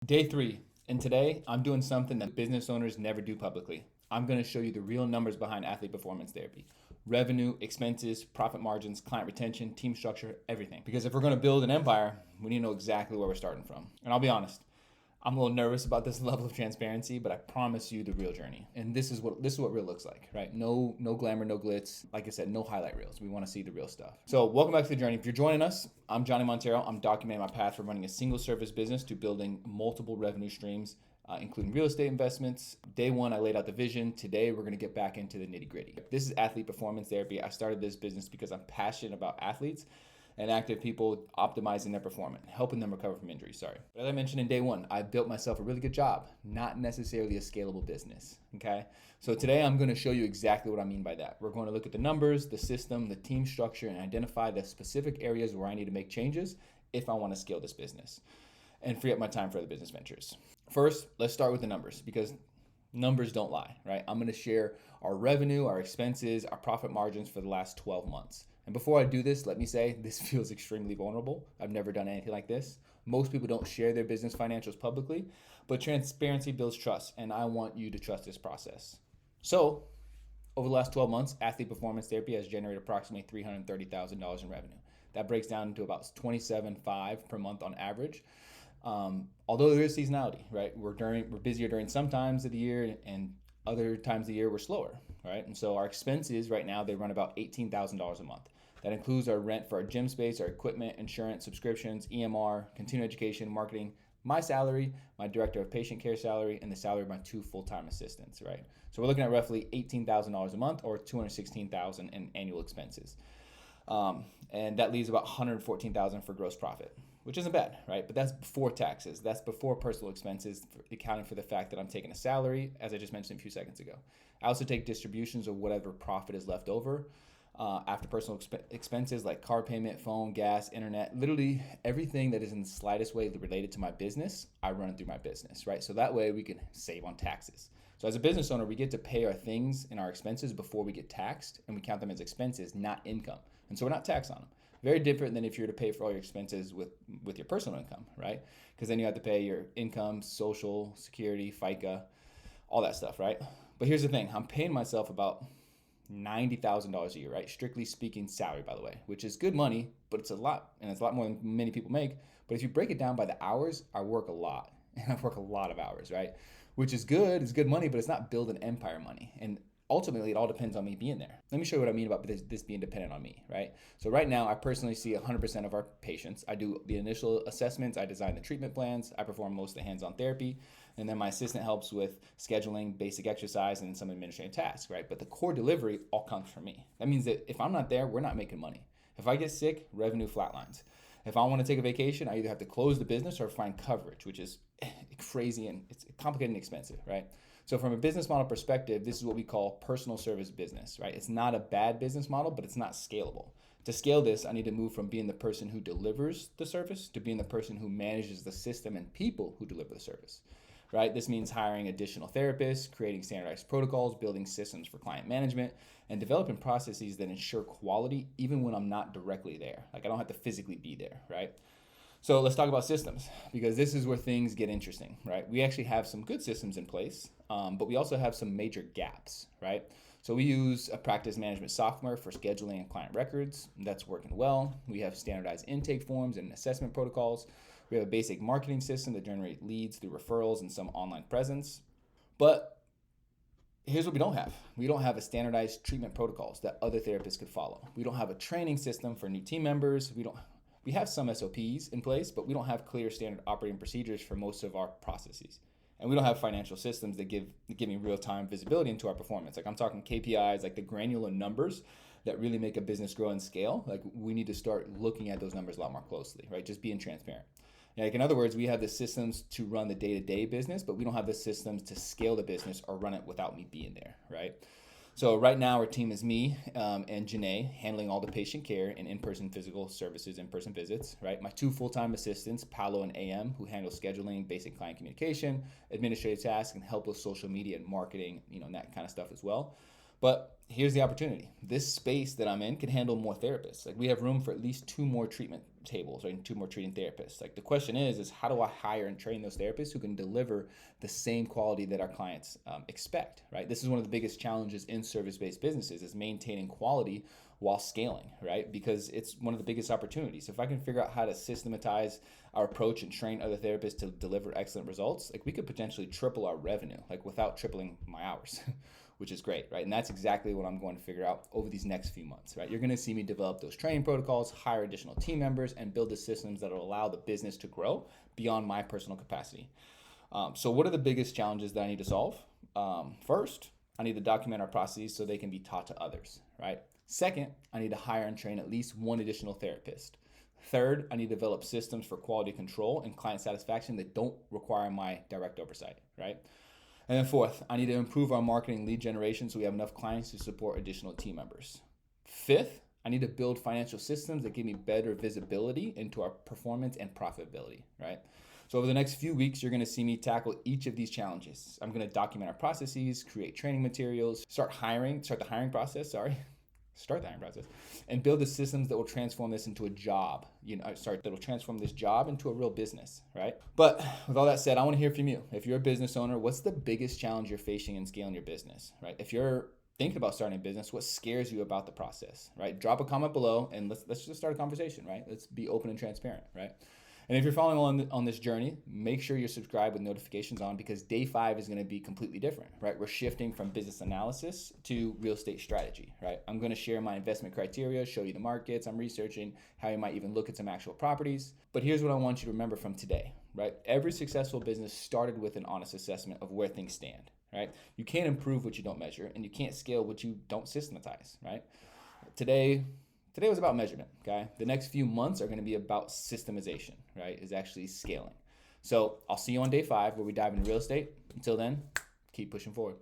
Day 3, and today I'm doing something that business owners never do publicly. I'm going to show you the real numbers behind athlete performance therapy. Revenue, expenses, profit margins, client retention, team structure, everything. Because if we're going to build an empire, we need to know exactly where we're starting from. And I'll be honest, I'm a little nervous about this level of transparency, but I promise you the real journey. And this is what real looks like, right? No glamour, no glitz. Like I said, no highlight reels. We want to see the real stuff. So welcome back to the journey. If you're joining us, I'm Johnny Montero. I'm documenting my path from running a single service business to building multiple revenue streams, including real estate investments. Day 1, I laid out the vision. Today, we're going to get back into the nitty gritty. This is athlete performance therapy. I started this business because I'm passionate about athletes and active people optimizing their performance, helping them recover from injury, But as I mentioned in day 1, I built myself a really good job, not necessarily a scalable business, okay? So today I'm gonna show you exactly what I mean by that. We're going to look at the numbers, the system, the team structure, and identify the specific areas where I need to make changes if I wanna scale this business and free up my time for other business ventures. First, let's start with the numbers because numbers don't lie, right? I'm gonna share our revenue, our expenses, our profit margins for the last 12 months. And before I do this, let me say this feels extremely vulnerable. I've never done anything like this. Most people don't share their business financials publicly, but transparency builds trust, and I want you to trust this process. So, over the last 12 months, athlete performance therapy has generated approximately $330,000 in revenue. That breaks down to about $27,500 per month on average. Although there is seasonality, right? We're busier during some times of the year, and other times of the year we're slower, right? And so our expenses right now, they run about $18,000 a month. That includes our rent for our gym space, our equipment, insurance, subscriptions, EMR, continuing education, marketing, my salary, my director of patient care salary, and the salary of my 2 full-time assistants, right? So we're looking at roughly $18,000 a month or $216,000 in annual expenses. And that leaves about $114,000 for gross profit, which isn't bad, right? But that's before taxes. That's before personal expenses, accounting for the fact that I'm taking a salary, as I just mentioned a few seconds ago. I also take distributions of whatever profit is left over after personal expenses like car payment, phone, gas, internet, literally everything that is in the slightest way related to my business, I run it through my business, right? So that way we can save on taxes. So as a business owner, we get to pay our things and our expenses before we get taxed, and we count them as expenses, not income. And so we're not taxed on them. Very different than if you were to pay for all your expenses with your personal income, right? Because then you have to pay your income, social security, FICA, all that stuff, right? But here's the thing, I'm paying myself about $90,000 a year, right? Strictly speaking, salary, by the way, which is good money, but it's a lot, and it's a lot more than many people make. But if you break it down by the hours, I work a lot, and I work a lot of hours, right? Which is good, it's good money, but it's not building empire money. And ultimately, it all depends on me being there. Let me show you what I mean about this being dependent on me, right? So right now, I personally see 100% of our patients. I do the initial assessments, I design the treatment plans, I perform most of the hands-on therapy, and then my assistant helps with scheduling, basic exercise, and some administrative tasks, right? But the core delivery all comes from me. That means that if I'm not there, we're not making money. If I get sick, revenue flatlines. If I want to take a vacation, I either have to close the business or find coverage, which is crazy and it's complicated and expensive, right? So from a business model perspective, this is what we call personal service business, right? It's not a bad business model, but it's not scalable. To scale this, I need to move from being the person who delivers the service to being the person who manages the system and people who deliver the service, right? This means hiring additional therapists, creating standardized protocols, building systems for client management, and developing processes that ensure quality even when I'm not directly there. Like I don't have to physically be there, right? So let's talk about systems because this is where things get interesting, right? We actually have some good systems in place, but we also have some major gaps, right? So we use a practice management software for scheduling and client records. That's working well. We have standardized intake forms and assessment protocols. We have a basic marketing system that generates leads through referrals and some online presence. But here's what we don't have. We don't have a standardized treatment protocols that other therapists could follow. We don't have a training system for new team members. We have some SOPs in place, but we don't have clear standard operating procedures for most of our processes. And we don't have financial systems that give me real-time visibility into our performance. Like I'm talking KPIs, like the granular numbers that really make a business grow and scale. Like we need to start looking at those numbers a lot more closely, right? Just being transparent. Like in other words, we have the systems to run the day-to-day business, but we don't have the systems to scale the business or run it without me being there, right? So right now our team is me and Janae handling all the patient care and in-person physical services, in-person visits, right? My 2 full-time assistants, Paolo and AM, who handle scheduling, basic client communication, administrative tasks, and help with social media and marketing, and that kind of stuff as well. But here's the opportunity. This space that I'm in can handle more therapists. Like we have room for at least 2 more treatment tables, right? And 2 more treating therapists. Like the question is how do I hire and train those therapists who can deliver the same quality that our clients expect, right? This is one of the biggest challenges in service-based businesses is maintaining quality while scaling, right? Because it's one of the biggest opportunities. If I can figure out how to systematize our approach and train other therapists to deliver excellent results, like we could potentially triple our revenue, like without tripling my hours, which is great, right? And that's exactly what I'm going to figure out over these next few months, right? You're going to see me develop those training protocols, hire additional team members, and build the systems that will allow the business to grow beyond my personal capacity. So what are the biggest challenges that I need to solve? First, I need to document our processes so they can be taught to others, right? Second, I need to hire and train at least 1 additional therapist. Third, I need to develop systems for quality control and client satisfaction that don't require my direct oversight, right? And then fourth, I need to improve our marketing lead generation so we have enough clients to support additional team members. Fifth, I need to build financial systems that give me better visibility into our performance and profitability, right? So over the next few weeks, you're gonna see me tackle each of these challenges. I'm gonna document our processes, create training materials, start the hiring process, and build the systems that will transform this into a job, that will transform this job into a real business, right? But with all that said, I wanna hear from you. If you're a business owner, what's the biggest challenge you're facing in scaling your business, right? If you're thinking about starting a business, what scares you about the process, right? Drop a comment below and let's just start a conversation, right? Let's be open and transparent, right? And if you're following along on this journey, make sure you're subscribed with notifications on because day 5 is going to be completely different, right? We're shifting from business analysis to real estate strategy, right? I'm going to share my investment criteria, show you the markets I'm researching, how you might even look at some actual properties. But here's what I want you to remember from today, right? Every successful business started with an honest assessment of where things stand, right? You can't improve what you don't measure, and you can't scale what you don't systematize, right? Today was about measurement, okay? The next few months are going to be about systemization, right? Is actually scaling. So I'll see you on day 5 where we dive into real estate. Until then, keep pushing forward.